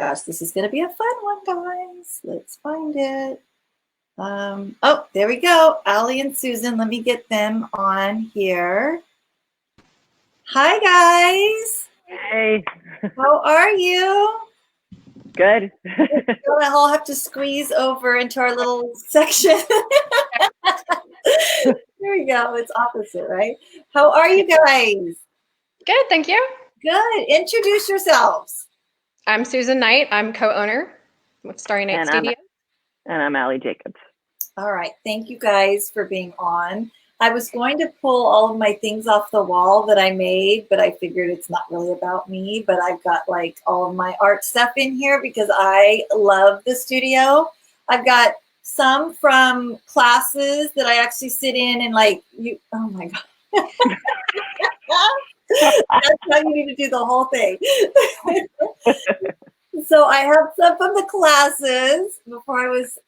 Gosh, this is going to be a fun one, guys. Let's find it. Oh, there we go. Allie and Susan, let me get them on here. Hi, guys. Hey. How are you? Good. We'll all have to squeeze over into our little section. There we go. It's opposite, right? How are you guys? Good, thank you. Good. Introduce yourselves. I'm Susan Knight. I'm co-owner with Starry Nite Studios. And I'm Allie Jacobs. All right. Thank you guys for being on. I was going to pull all of my things off the wall that I made, but I figured it's not really about me. But I've got like all of my art stuff in here because I love the studio. I've got some from classes that I actually sit in and like you. Oh my God. That's how you need to do the whole thing. So I have some from the classes before I was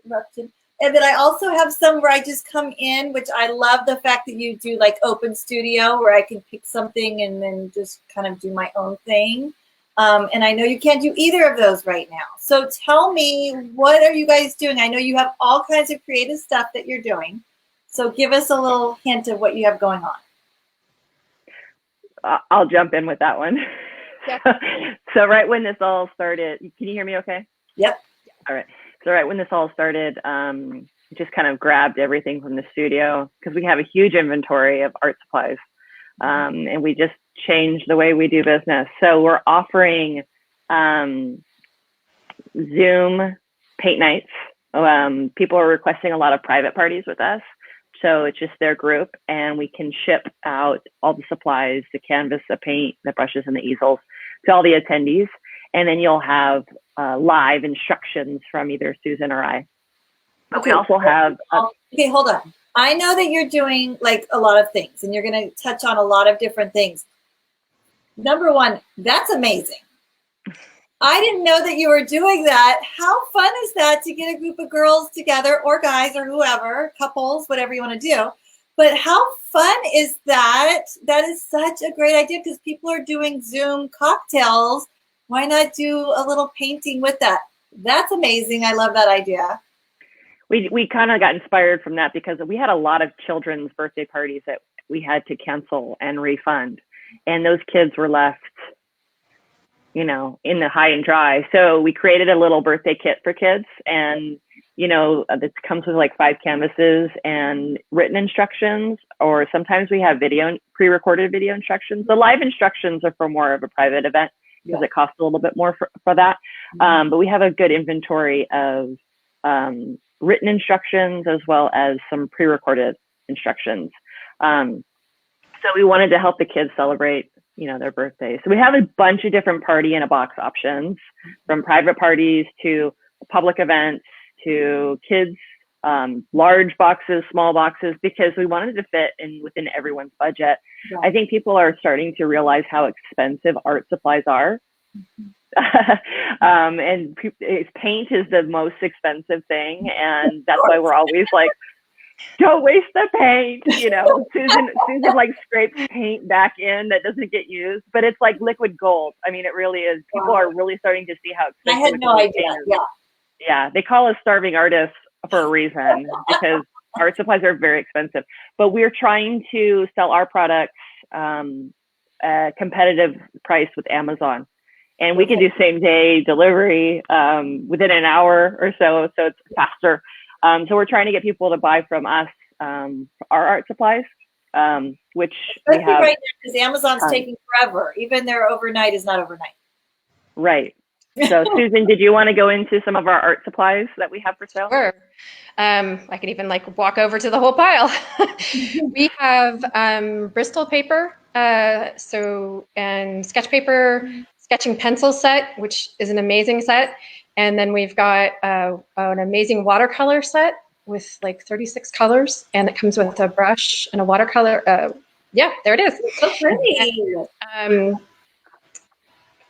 erupted. And then I also have some where I just come in, which I love the fact that you do like open studio where I can pick something and then just kind of do my own thing. And I know you can't do either of those right now. So tell me, what are you guys doing? I know you have all kinds of creative stuff that you're doing. So give us a little hint of what you have going on. I'll jump in with that one. Yep. So right when this all started, can you hear me okay? Yep. All right. So right when this all started, just kind of grabbed everything from the studio because we have a huge inventory of art supplies. And we just changed the way we do business. So we're offering Zoom paint nights. People are requesting a lot of private parties with us. So it's just their group, and we can ship out all the supplies, the canvas, the paint, the brushes, and the easels to all the attendees. And then you'll have live instructions from either Susan or I. But we also have... Okay, hold on. I know that you're doing like a lot of things, and you're going to touch on a lot of different things. Number one, that's amazing. I didn't know that you were doing that. How fun is that to get a group of girls together, or guys, or whoever, couples, whatever you want to do. But how fun is that? That is such a great idea because people are doing Zoom cocktails. Why not do a little painting with that? That's amazing. I love that idea. We kind of got inspired from that because we had a lot of children's birthday parties that we had to cancel and refund. And those kids were left, you know, in the high and dry. So we created a little birthday kit for kids, and, you know, it comes with like 5 canvases and written instructions, or sometimes we have pre-recorded video instructions. The live instructions are for more of a private event because it costs a little bit more for that. But we have a good inventory of written instructions as well as some pre-recorded instructions. So we wanted to help the kids celebrate, you know, their birthdays. So we have a bunch of different party in a box options, from private parties to public events to kids, large boxes, small boxes, because we wanted to fit within everyone's budget. Yeah. I think people are starting to realize how expensive art supplies are. And paint is the most expensive thing. And that's why we're always like, don't waste the paint, you know. Susan like scrapes paint back in that doesn't get used, but it's like liquid gold. I mean, it really is. People are really starting to see how expensive. I had no idea. Yeah, they call us starving artists for a reason because art supplies are very expensive. But we're trying to sell our products at competitive price with Amazon, and we can do same day delivery within an hour or so. So it's faster. So we're trying to get people to buy from us our art supplies, which we have right now because Amazon's taking forever. Even their overnight is not overnight. Right. So Susan, did you want to go into some of our art supplies that we have for sale? Sure. I could even like walk over to the whole pile. We have Bristol paper, and sketch paper, sketching pencil set, which is an amazing set. And then we've got an amazing watercolor set with like 36 colors, and it comes with a brush and a watercolor. Yeah, there it is. So pretty.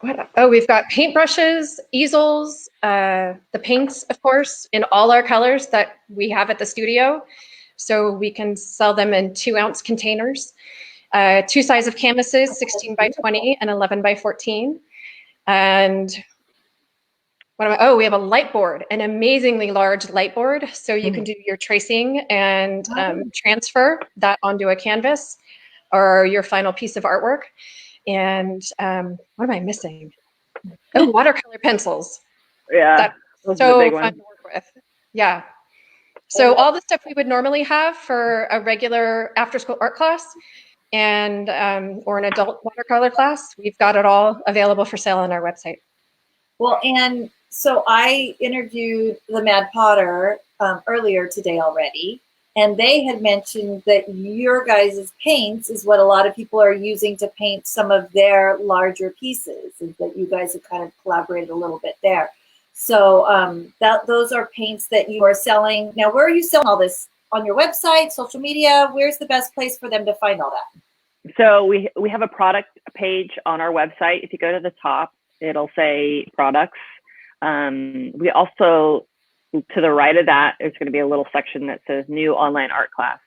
We've got paintbrushes, easels, the paints, of course, in all our colors that we have at the studio. So we can sell them in 2-ounce containers, 2 size of canvases, 16 by 20 and 11 by 14. And we have a light board, an amazingly large light board. So you can do your tracing and transfer that onto a canvas or your final piece of artwork. And what am I missing? Oh, watercolor pencils. Yeah. That's so fun to work with. Yeah. So all the stuff we would normally have for a regular after-school art class and or an adult watercolor class, we've got it all available for sale on our website. Well, and so I interviewed the Mad Potter earlier today already, and they had mentioned that your guys' paints is what a lot of people are using to paint some of their larger pieces, and that you guys have kind of collaborated a little bit there. So those are paints that you are selling. Now, where are you selling all this? On your website, social media? Where's the best place for them to find all that? So we have a product page on our website. If you go to the top, it'll say products. We also, to the right of that, there's going to be a little section that says new online art class.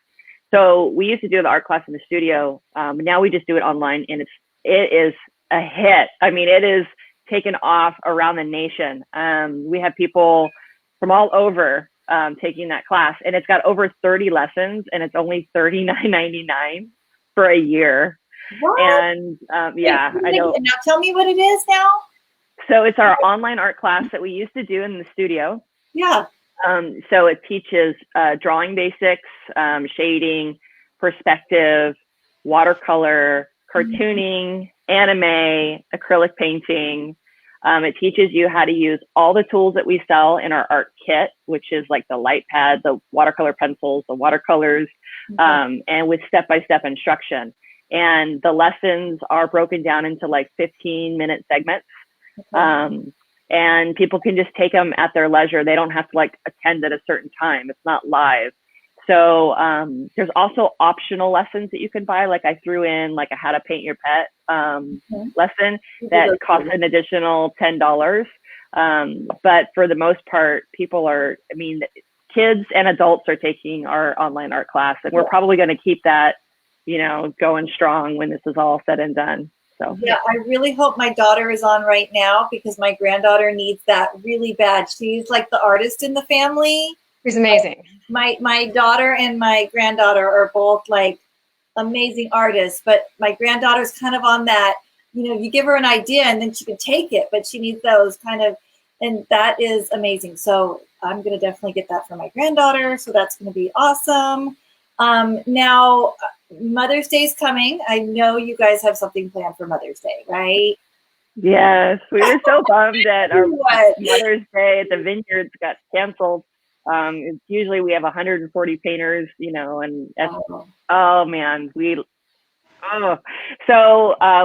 So we used to do the art class in the studio. Now we just do it online, and it is a hit. I mean, it is taken off around the nation. We have people from all over taking that class, and it's got over 30 lessons, and it's only $39.99 for a year. What? And yeah, I know. Now tell me what it is now. So it's our online art class that we used to do in the studio. Yeah. So it teaches drawing basics, shading, perspective, watercolor, cartooning, anime, acrylic painting. It teaches you how to use all the tools that we sell in our art kit, which is like the light pad, the watercolor pencils, the watercolors, and with step-by-step instruction. And the lessons are broken down into like 15-minute segments. And people can just take them at their leisure. They don't have to like attend at a certain time. It's not live. So there's also optional lessons that you can buy. Like I threw in like a how to paint your pet lesson that costs an additional $10. But for the most part, people are, I mean, kids and adults are taking our online art class, and we're probably going to keep that, you know, going strong when this is all said and done. So yeah, I really hope my daughter is on right now, because my granddaughter needs that really bad. She's like the artist in the family. She's amazing. My daughter and my granddaughter are both like amazing artists, but my granddaughter's kind of on that, you know, you give her an idea and then she can take it, but she needs those kind of, and that is amazing. So I'm going to definitely get that for my granddaughter. So that's going to be awesome. Now, Mother's Day is coming. I know you guys have something planned for Mother's Day, right? yes, we were so bummed that our Mother's Day at the Vineyards got canceled. It's usually we have 140 painters, you know, and oh man, so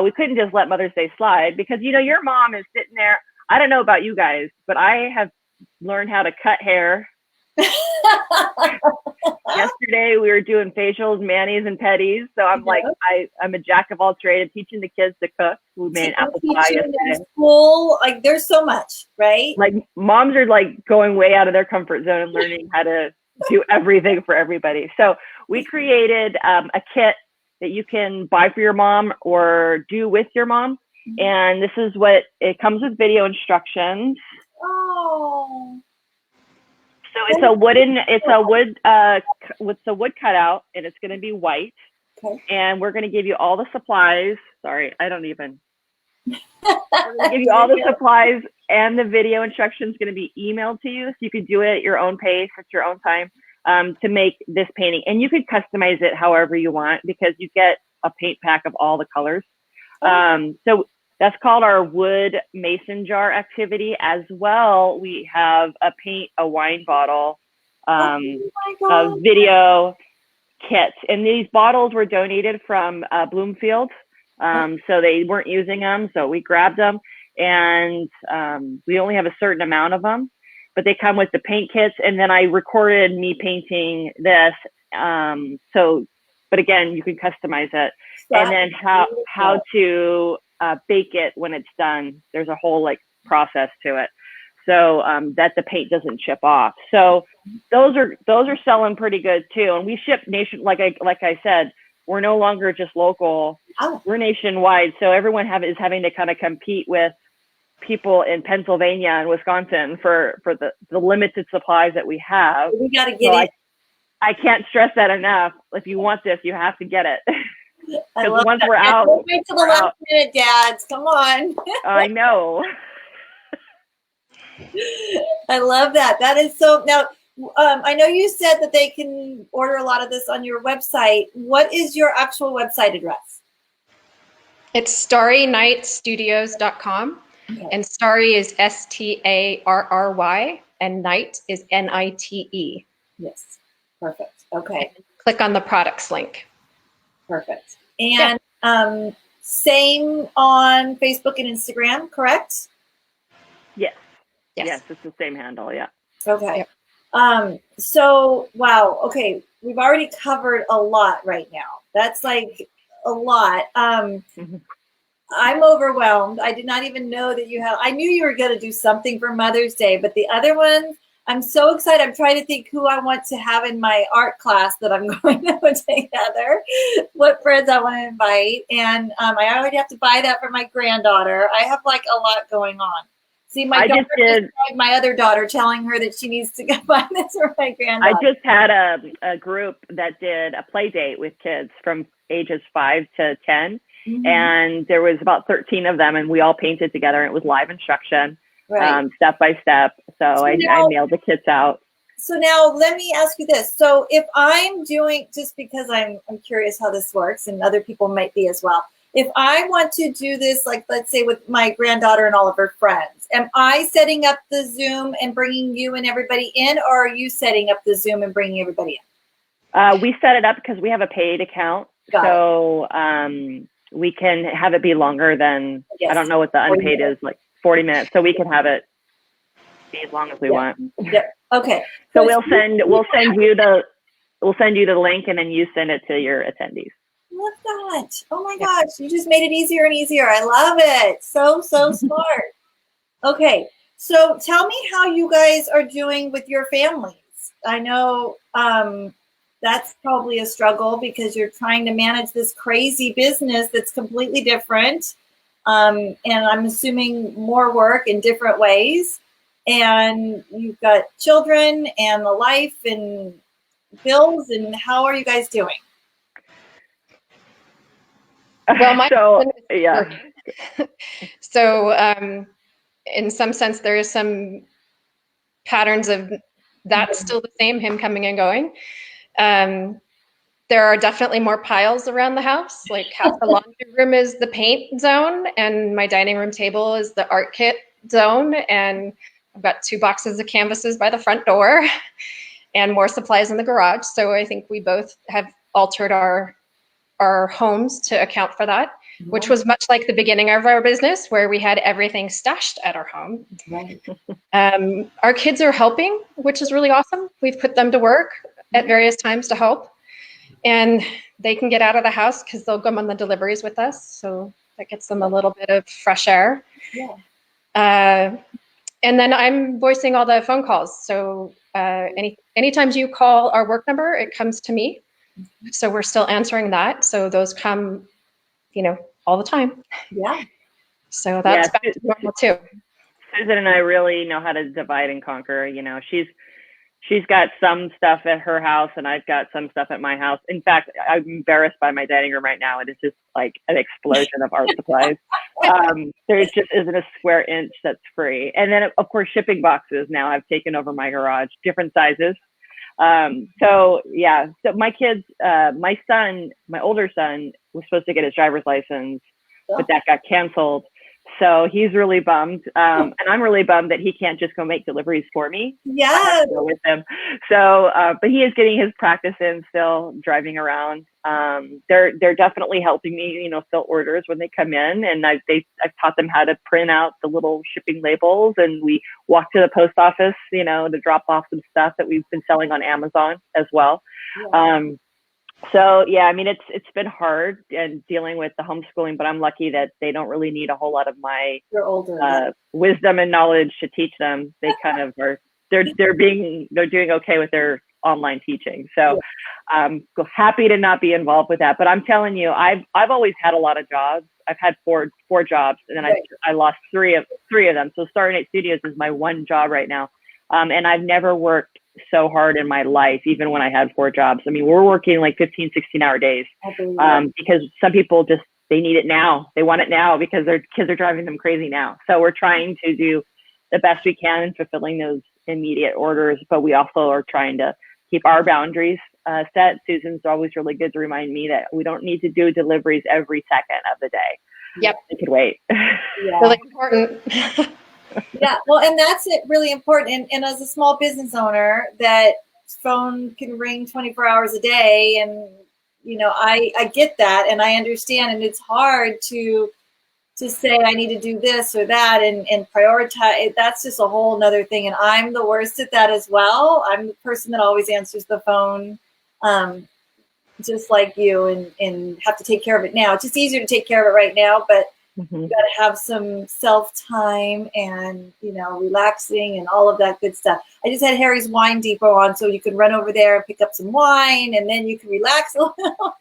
we couldn't just let Mother's Day slide, because, you know, your mom is sitting there. I don't know about you guys, but I have learned how to cut hair. Yesterday we were doing facials, manis, and pedis. So I'm like, I'm a jack of all trades, teaching the kids to cook. We made apple pie yesterday. School, like there's so much, right? Like moms are like going way out of their comfort zone and learning how to do everything for everybody. So we created a kit that you can buy for your mom or do with your mom. And this is what it comes with: video instructions. Oh. So it's a wood cutout, and it's going to be white. Okay. And we're going to give you all the supplies. Sorry, I don't even. We're going to give you all the supplies, and the video instructions going to be emailed to you, so you can do it at your own pace, at your own time, to make this painting. And you can customize it however you want, because you get a paint pack of all the colors. So that's called our wood mason jar activity. As well, we have a wine bottle, a video kit. And these bottles were donated from Bloomfield. So they weren't using them. So we grabbed them, and we only have a certain amount of them, but they come with the paint kits. And then I recorded me painting this. But again, you can customize it. And then how to bake it when it's done. There's a whole like process to it, so that the paint doesn't chip off. So those are selling pretty good too. And we ship like I said, we're no longer just local. We're nationwide. So everyone is having to kind of compete with people in Pennsylvania and Wisconsin for the limited supplies that we have. We got to get it. I can't stress that enough. If you want this, you have to get it. Because once that. we're out, don't wait till the last minute, dads. Come on. I know. I love that. That is so. Now, I know you said that they can order a lot of this on your website. What is your actual website address? It's starrynitestudios.com. Okay. And Starry is Starry, and Night is Nite. Yes. Perfect. Okay. And click on the products link. Perfect. And same on Facebook and Instagram, correct? Yes. Yes, it's the same handle. Yeah. Okay. So, wow. Okay. We've already covered a lot right now. That's like a lot. I'm overwhelmed. I did not even know that you had, I knew you were going to do something for Mother's Day, but the other ones, I'm so excited. I'm trying to think who I want to have in my art class that I'm going to put together, what friends I want to invite. And I already have to buy that for my granddaughter. I have like a lot going on. See, my other daughter telling her that she needs to go buy this for my granddaughter. I just had a group that did a play date with kids from ages 5 to 10. And there was about 13 of them, and we all painted together, and it was live instruction, step by step. So I mailed the kits out. So now let me ask you this. So if I'm doing, just because I'm curious how this works, and other people might be as well, if I want to do this, like let's say with my granddaughter and all of her friends, am I setting up the Zoom and bringing you and everybody in, or are you setting up the Zoom and bringing everybody in? We set it up because we have a paid account. We can have it be longer than, I don't know what the unpaid is, like 40 minutes. So we can have it be as long as we want. Yeah. Okay. So we'll send you the link, and then you send it to your attendees. Love that. Oh my gosh. You just made it easier and easier. I love it. So smart. Okay. So tell me how you guys are doing with your families. I know, that's probably a struggle because you're trying to manage this crazy business that's completely different. And I'm assuming more work in different ways. And you've got children and the life and bills. And how are you guys doing? Well, So in some sense, there is some patterns of that still the same, him coming and going. There are definitely more piles around the house. Like half the laundry room is the paint zone, and my dining room table is the art kit zone. And I've got 2 boxes of canvases by the front door and more supplies in the garage. So I think we both have altered our homes to account for that, which was much like the beginning of our business where we had everything stashed at our home. Right. Our kids are helping, which is really awesome. We've put them to work at various times to help, and they can get out of the house because they'll come on the deliveries with us. So that gets them a little bit of fresh air. Yeah. And then I'm voicing all the phone calls. So anytime you call our work number, it comes to me. So we're still answering that. So those come, all the time. Yeah. So that's back to normal too. Susan and I really know how to divide and conquer. She's got some stuff at her house, and I've got some stuff at my house. In fact, I'm embarrassed by my dining room right now. It is just like an explosion of art supplies. There just isn't a square inch that's free. And then, of course, shipping boxes now have taken over my garage, different sizes. So my kids, my older son was supposed to get his driver's license, but that got canceled. So he's really bummed. And I'm really bummed that he can't just go make deliveries for me. Yeah. Go with him. So, but he is getting his practice in still driving around. They're definitely helping me, fill orders when they come in. And I've taught them how to print out the little shipping labels, and we walk to the post office, to drop off some stuff that we've been selling on Amazon as well. Yeah. So it's been hard and dealing with the homeschooling, but I'm lucky that they don't really need a whole lot of my wisdom and knowledge to teach them. They kind of are, they're doing okay with their online teaching. So I'm happy to not be involved with that. But I'm telling you, I've always had a lot of jobs. I've had four jobs, and then I lost three of them. So Starry Nite Studios is my one job right now. And I've never worked so hard in my life, even when I had 4 jobs. I mean, we're working like 15, 16-hour days, because some people just, they need it now. They want it now because their kids are driving them crazy now. So we're trying to do the best we can in fulfilling those immediate orders, but we also are trying to keep our boundaries set. Susan's always really good to remind me that we don't need to do deliveries every second of the day. Yep. It could wait. Yeah. Really important. Yeah, well, and that's it, really important. And as a small business owner, that phone can ring 24 hours a day. And, you know, I get that and I understand. And it's hard to say I need to do this or that and prioritize. That's just a whole nother thing. And I'm the worst at that as well. I'm the person that always answers the phone, just like you, and have to take care of it now. It's just easier to take care of it right now, but you got to have some self-time and, you know, relaxing and all of that good stuff. I just had Harry's Wine Depot on, so you can run over there and pick up some wine, and then you can relax a little.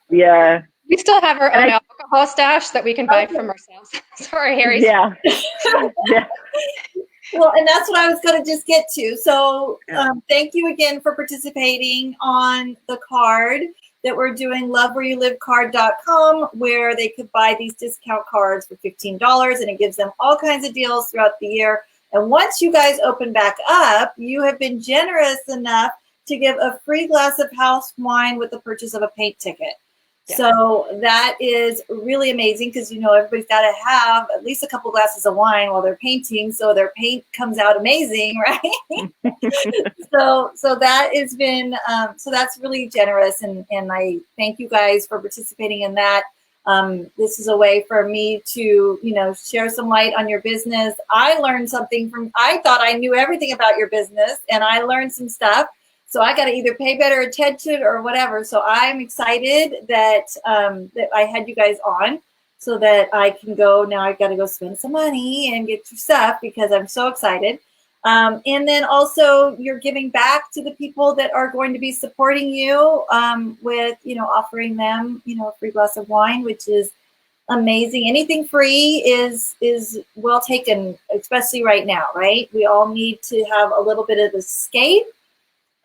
Yeah. We still have our own alcohol stash that we can buy from ourselves. Sorry, Harry. Yeah. Yeah. Well, and that's what I was going to just get to. So thank you again for participating on the card that we're doing, lovewhereyouLiveCard.com, where they could buy these discount cards for $15, and it gives them all kinds of deals throughout the year. And once you guys open back up, you have been generous enough to give a free glass of house wine with the purchase of a paint ticket. Yeah. So that is really amazing because, you know, everybody's got to have at least a couple glasses of wine while they're painting, so their paint comes out amazing, right? so that has been so that's really generous, and I thank you guys for participating in that. This is a way for me to, you know, share some light on your business. I learned something I thought I knew everything about your business, and I learned some stuff. So I got to either pay better attention or whatever. So I'm excited that that I had you guys on, so that I can go now. I've got to go spend some money and get your stuff because I'm so excited. And then also you're giving back to the people that are going to be supporting you with, you know, offering them, you know, a free glass of wine, which is amazing. Anything free is well taken, especially right now, right? We all need to have a little bit of escape.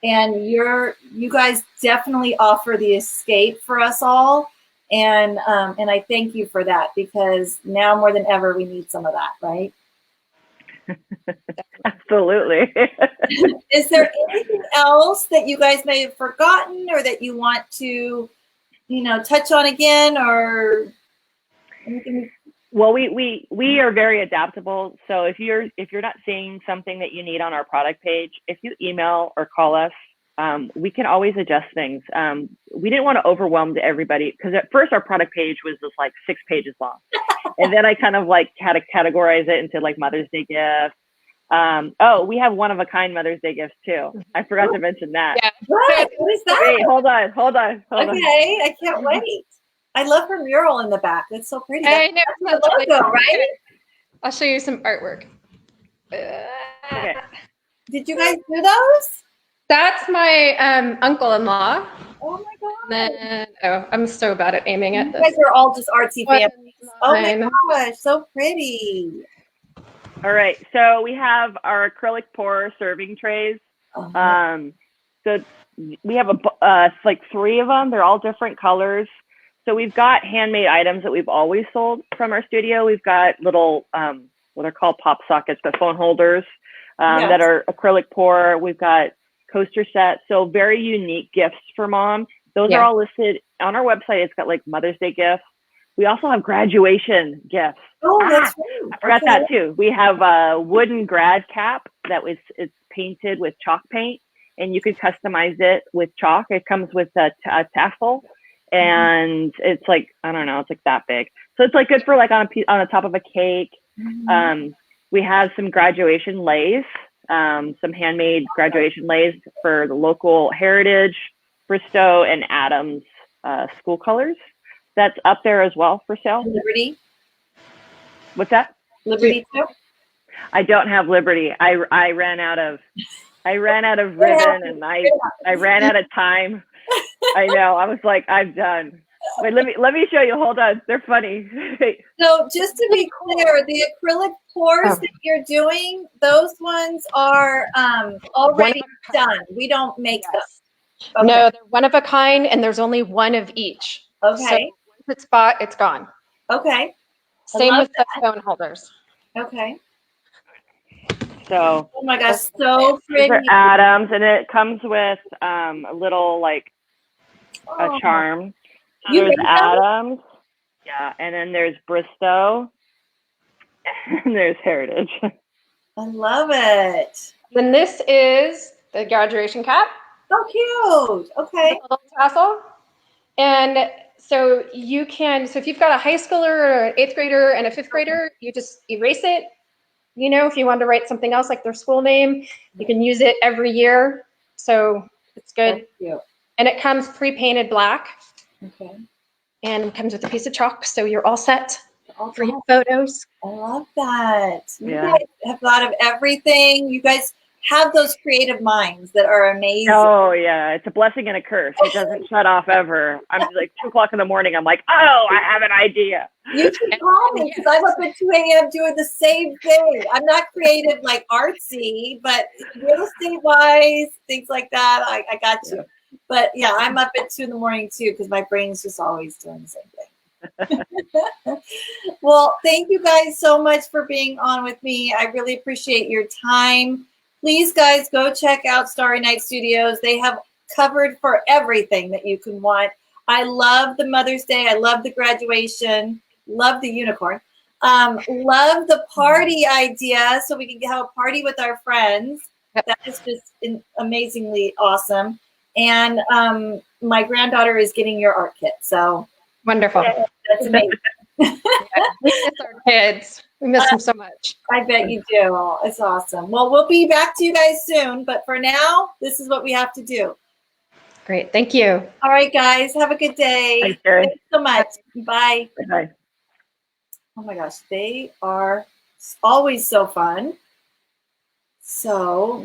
And you guys definitely offer the escape for us all, and I thank you for that, because now more than ever we need some of that, right? Absolutely. Is there anything else that you guys may have forgotten, or that you want to, you know, touch on again, or anything? Well, we are very adaptable. So if you're not seeing something that you need on our product page, if you email or call us, we can always adjust things. We didn't want to overwhelm everybody, because at first our product page was just like 6 pages long, and then I kind of like had to categorize it into like Mother's Day gifts. Oh, we have one of a kind Mother's Day gifts too. I forgot to mention that. Yeah. What is that? Wait, hold on. Okay, I can't wait. I love her mural in the back. That's so pretty. I know. That's the logo, right? I'll show you some artwork. Okay. Did you guys do those? That's my uncle-in-law. Oh my god. Then, I'm so bad at aiming at You this. guys are all just artsy families. Oh my Mine. gosh, so pretty. All right. So we have our acrylic pour serving trays. So we have like 3 of them. They're all different colors. So we've got handmade items that we've always sold from our studio. We've got little, what are called pop sockets, but phone holders that are acrylic pour. We've got coaster sets. So very unique gifts for mom. Those are all listed on our website. It's got like Mother's Day gifts. We also have graduation gifts. Oh, that's right. I forgot that too. We have a wooden grad cap it's painted with chalk paint, and you could customize it with chalk. It comes with a tassel. And it's like, I don't know, it's like that big. So it's like good for like on the top of a cake. We have some graduation leis, some handmade graduation leis for the local Heritage, Bristow, and Adams school colors. That's up there as well for sale. Liberty. What's that? Liberty too? I don't have Liberty. I ran out of ribbon, and I ran out of time. I know. I was like, I'm done. Wait, let me show you. Hold on. They're funny. So just to be clear, the acrylic pours that you're doing, those ones are already done. We don't make them. Okay. No, they're one of a kind, and there's only one of each. Okay. So once it's bought, it's gone. Okay. Same with the phone holders. Okay. So, oh my gosh, so these are pretty. Adams, and it comes with a little like a charm. So You there's made them? Adams, yeah, and then there's Bristow, and there's Heritage. I love it. Then this is the graduation cap. So cute. Okay. With a little tassel. And so you can, so if you've got a high schooler or an 8th grader and a 5th grader, you just erase it. You know, if you want to write something else like their school name, you can use it every year. So it's good. That's cute. And it comes pre-painted black. Okay. And comes with a piece of chalk. So you're all set All for your photos. I love that. Yeah. You guys have thought of everything. You guys have those creative minds that are amazing. Oh yeah, it's a blessing and a curse. It doesn't shut off ever. I'm like 2 o'clock in the morning. I'm like, oh, I have an idea. You should call me because I'm up at 2 a.m. doing the same thing. I'm not creative like artsy, but real estate wise, things like that, I got you. But yeah, I'm up at 2 in the morning too because my brain's just always doing the same thing. Well, thank you guys so much for being on with me. I really appreciate your time. Please, guys, go check out Starry Nite Studios. They have covered for everything that you can want. I love the Mother's Day. I love the graduation. Love the unicorn. Love the party idea so we can have a party with our friends. That is just amazingly awesome. And my granddaughter is getting your art kit. So wonderful. That's amazing. We miss our kids. We miss them so much. I bet you do. It's awesome. Well, we'll be back to you guys soon. But for now, this is what we have to do. Great. Thank you. All right, guys. Have a good day. Thanks, Jerry. Thanks so much. Bye. Bye. Oh my gosh, they are always so fun. So